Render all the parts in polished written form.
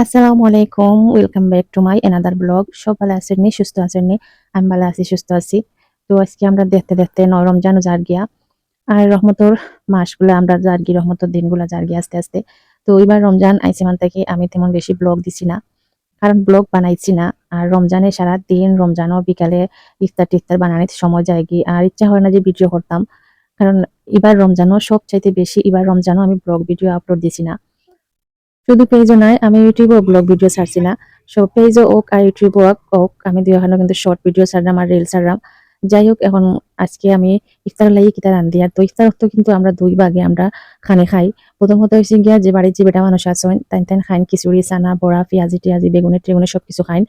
আসসালামু আলাইকুম, welcome back to my another blog. সব ভালো আছেন নি? সুস্থ আছেন নি? আমি ভালো আছি, সুস্থ আছি। তো আজকে আমরা দেখতে দেখতে রমজান যার গিয়া আর রহমতর মাসগুলা আমরা যার গিয়ে রহমতর দিনগুলা যার গিয়ে আস্তে আস্তে। তো এবার রমজান আইছে মান থেকে আমি তেমন বেশি ব্লগ দিছি না, কারণ ব্লগ বানাইছি না। আর রমজানে সারা দিন রমজানও বিকালে ইফতার টিফতার বানানিতে সময় যায় গিয়ে আর ইচ্ছা হয় না যে ভিডিও করতাম, কারণ এবার রমজানও সবচাইতে বেশি এবার রমজানও আমি ব্লগ ভিডিও আপলোড দিছি না। শুধু পেজও নয়, আমি ইউটিউবেও ব্লগ ভিডিও ছাড়ছি না। সো পেজও হোক আর ইউটিউব হোক, আমি দুই ওখানে কিন্তু শর্ট ভিডিও ছাড়লাম আর রিল ছাড়লাম। যাই হোক, এখন আজকে আমি ইফতার লাগি কিতা রান্ধি। আর তো ইফতার তো কিন্তু আমরা দুই ভাগে আমরা খানে খাই। প্রথমত হয়েছে গিয়া যে বাড়ির যে বেটা মানুষ আছেন তাই তাই খাইন খিচুড়ি চানা বড়া পেঁয়াজি টিয়াজি বেগুনে টেগুনে সবকিছু খাইন।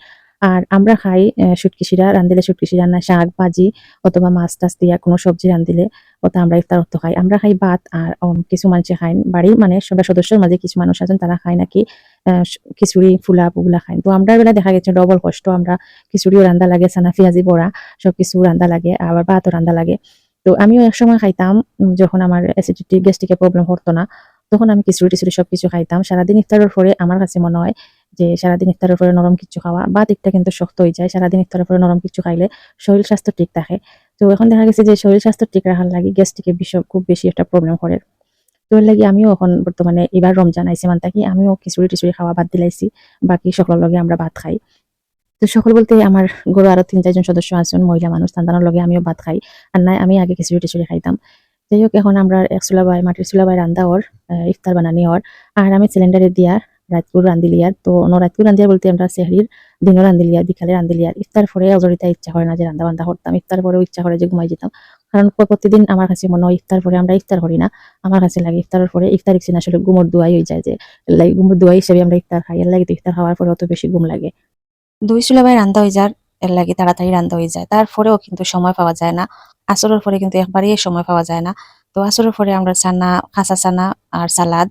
আর আমরা খাই শুটকিশিরা রান্ধিলে শুটকিশি রান্না শাক ভাজি অথবা মাছ টাছ দিয়া কোনো সবজি রান্ধিলে ওটা আমরা ইফতার অর্থ খাই। আমরা খাই ভাত আর কিছু মানুষে খাইন বাড়ির মানে সবাই সদস্যের মাঝে কিছু মানুষ আছেন তারা খায় নাকি খিচুড়ি ফুলাপ ওগুলা খাইন। তো আমরা বেলা দেখা গেছে ডবল কষ্ট, আমরা খিচুড়িও রান্দা লাগে চানা পেঁয়াজি বড়া সবকিছু রান্দা লাগে আবার ভাতও রান্দা লাগে। তো আমিও একসময় খাইতাম, যখন আমার অ্যাসিডিটি গ্যাস্ট্রিকের প্রবলেম হতো না তখন আমি খিচুড়ি টিচুড়ি সবকিছু খাইতাম। সারাদিন ইফতারের পরে আমার কাছে মনে হয় যে সারাদিন ইফতারের পরে নরম কিছু খাওয়া বা দিকটা কিন্তু শক্ত হয়ে যায়। সারাদিন ইফতারের পরে নরম কিছু খাইলে শরীর স্বাস্থ্য ঠিক থাকে। তো এখন দেখা গেছে যে শরীর স্বাস্থ্য ঠিক রাখার লাগে গ্যাস্ট্রিকের বিষয় খুব বেশি একটা প্রবলেম করে। তো এর লাগি আমিও এখন বর্তমানে এবার রমজান আইছে মান থাকি আমিও খিচুড়ি টিচুড়ি খাওয়া বাদ দিলাইছি। বাকি সকলের লগে আমরা ভাত খাই। তো সকল বলতে আমার ঘরে আরো ৩-৪ জন সদস্য আছেন মহিলা মানুষ, তাদের লগে আমিও ভাত খাই। আর নাই আমি আগে খিচুড়ি টিচুড়ি খাইতাম। যাই হোক, এখন আমরা এক চুলাবাই মাটির চুলাবাই রান্দা ওর ইফতার বানানি ওর। আর আমি সিলিন্ডারে দিয়া রাতপুর রান্ধিলিয়ার। তো রাতপুর রান্ধিয়া বলতে আমরা সেহরির দিনও রান্ধিলিয়ার বিকালে রান্ধিলিয়ার ইফতার পরে অজরিতা ইচ্ছা হয় না যে রান্না বান্না করতাম, ইফতার পরেও ইচ্ছা করে যে ঘুমাই যেতাম। কারণ প্রতিদিন আমার কাছে মনে হয় ইফতার পরে আমরা ইফতার করি না, আমার কাছে লাগে ইফতারের পরে ইফতার ইচ্ছে আসলে ঘুমোর দুয়াই হয়ে যায়, যে ঘুমোর দুয়াই হিসেবে আমরা ইফতার খাই। এর লাগে তো ইফতার খাওয়ার পরে অত বেশি ঘুম লাগে। দুই চুলাভাই রান্দা হয়ে যার, এর লাগে তাড়াতাড়ি রান্দা হয়ে যায়। তারপরেও কিন্তু সময় পাওয়া যায় না। আসরের পরে কিন্তু একবারেই সময় পাওয়া যায় না। তো আসরের পরে আমরা চানা কাঁচা চানা আর সালাদ,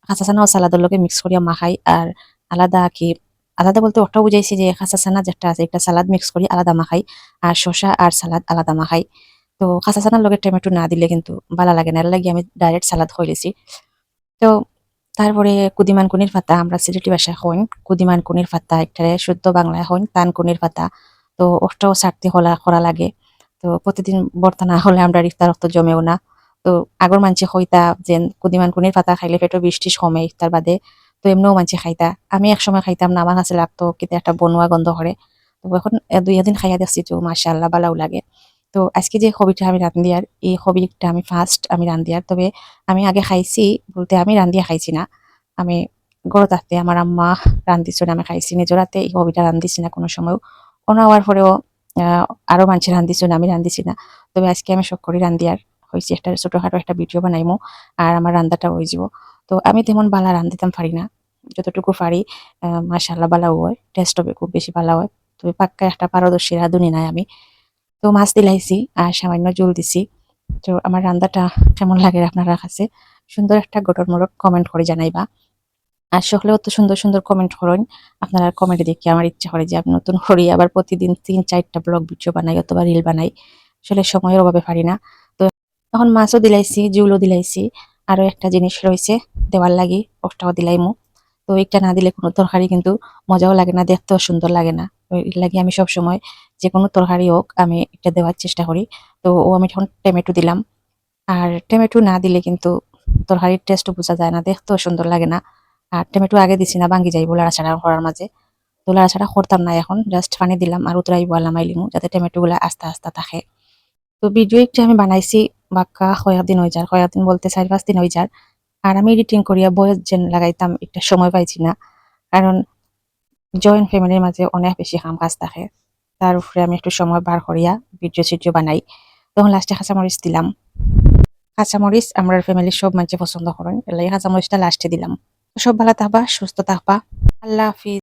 কাঁচা চানা ও সালাদের লগে মিক্স করিয়া মাখাই। আর আলাদা কি আলাদা বলতে ওটাও বুঝাইছি যে কাঁচা চানা যেটা আছে একটা সালাদ মিক্স করি আলাদা মাখাই, আর শসা আর সালাদ আলাদা মাখাই। তো কাঁচা চানার লগে টমেটো না দিলে কিন্তু ভালো লাগে না, এর লাগে আমি ডাইরেক্ট সালাদ খাইলেছি। তো তারপরে কুদিমান কুনির পাতা, আমরা সিলেটি ভাষায় হইন কুদিমান কুনির পাতা, একটারে শুদ্ধ বাংলায় হইন তান কুনির পাতা। তো ওটাও ছাড়তে করা লাগে। তো প্রতিদিন ভর্তা না হলে আমরা ইফতার তো জমেও না। তো আগর মানছে হইতা যে কুদিমান কুনির পাতা খাইলে পেটও বৃষ্টি কমে ইফতার বাদে। তো এমনিও মানছে খাইতা, আমি একসময় খাইতাম না, আমার কাছে লাগতো কিন্তু একটা বনুয়া গন্ধ করে। তো এখন দুই দিন খাইয়া দেখছি তো মাশাআল্লাহ ভালোও লাগে। তো আজকে যে হবিটা আমি রান্ধি আর এই হবিটা আমি ফার্স্ট আমি রান্ধি আর, তবে আমি আগে খাইছি বলতে আমি রান্ধিয়া খাইছি না। আমি গড় থাকতে আমার আম্মা রান্ধিছিল আমি খাইছি, নিজের হাতে এই হবিটা রান্ধিছি না কোনো সময়। কোনো হওয়ার পরেও আহ আরো মানুষের রান্ধিছিল আমি রান্ধিছি না। তবে আজকে আমি শখ করি রান্ধি আর হয়েছি একটা ছোটখাটো একটা ভিডিও বানাইমো আর আমার রান্নাটা হয়ে যাব। তো আমি তেমন বালা রান্ধিতাম পারি না, যতটুকু পারি মাশাআল্লাহ বালা হয়, টেস্ট হবে খুব বেশি ভালো হয়। তবে পাক্কা একটা পারদর্শী রাঁধুনি নাই আমি। তো মাছ দিলাইছি আর সামান্য জল দিছি। তো আমার রান্নাটা কেমন লাগে আপনারা কাছে সুন্দর একটা গঠনমূলক কমেন্ট করে জানাইবা। আর সকলেও তো সুন্দর সুন্দর কমেন্ট করেন। আপনারা কমেন্টে দেখি আমার ইচ্ছা করে যে আমি নতুন করি আবার প্রতিদিন ৩-৪টা ব্লগ ভিডিও বানাই অথবা রিল বানাই। আসলে সময়ের অভাবে পারি না। তো এখন মাছও দিলাইছি জুলও দিলাইছি, আরো একটা জিনিস রয়েছে দেওয়ার লাগি ওটাও দিলাইমু। তো এটা না দিলে কোনো তরকারি কিন্তু মজাও লাগে না, দেখতেও সুন্দর লাগে না। তো এর লাগে আমি সব সময় যে কোনো তরকারি হোক আমি এটা দেওয়ার চেষ্টা করি। তো আমি এখন টমেটো দিলাম, আর টমেটো না দিলে কিন্তু তরকারির টেস্টও বোঝা যায় না, দেখতেও সুন্দর লাগে না। আর টমেটো আগে দিছি না ভাঙ্গি যাইব লাড়াচাড়া করার মাঝে। তো লাড়াচাড়া করতাম না, এখন জাস্ট পানি দিলাম আর উতরাই বললাম আইলিমু যাতে টমেটো গুলা আস্তে আস্তে থাকে। তো ভিডিও একটা আমি বানাইছি বাক্কা কয়েকদিন হয়ে যার, কয়েকদিন বলতে 4-5 দিন হয়ে যার। আর আমি এডিটিং করিয়া বয়স যেন লাগাইতাম একটা সময় পাইছি না, কারণ জয়েন্ট ফ্যামিলির মাঝে অনেক বেশি কাম কাজ থাকে। তার উপরে আমি একটু সময় বার করিয়া ভিডিও সিডিও বানাই। তখন লাস্টে কাঁচামরিচ দিলাম। কাঁচামরিচ আমরা ফ্যামিলির সব মানুষে পছন্দ করেন, এর লাগে কাঁচামরিচটা লাস্টে দিলাম। তো সব ভালো থাকবা সুস্থ থাকবা। আল্লাহ হাফিজ।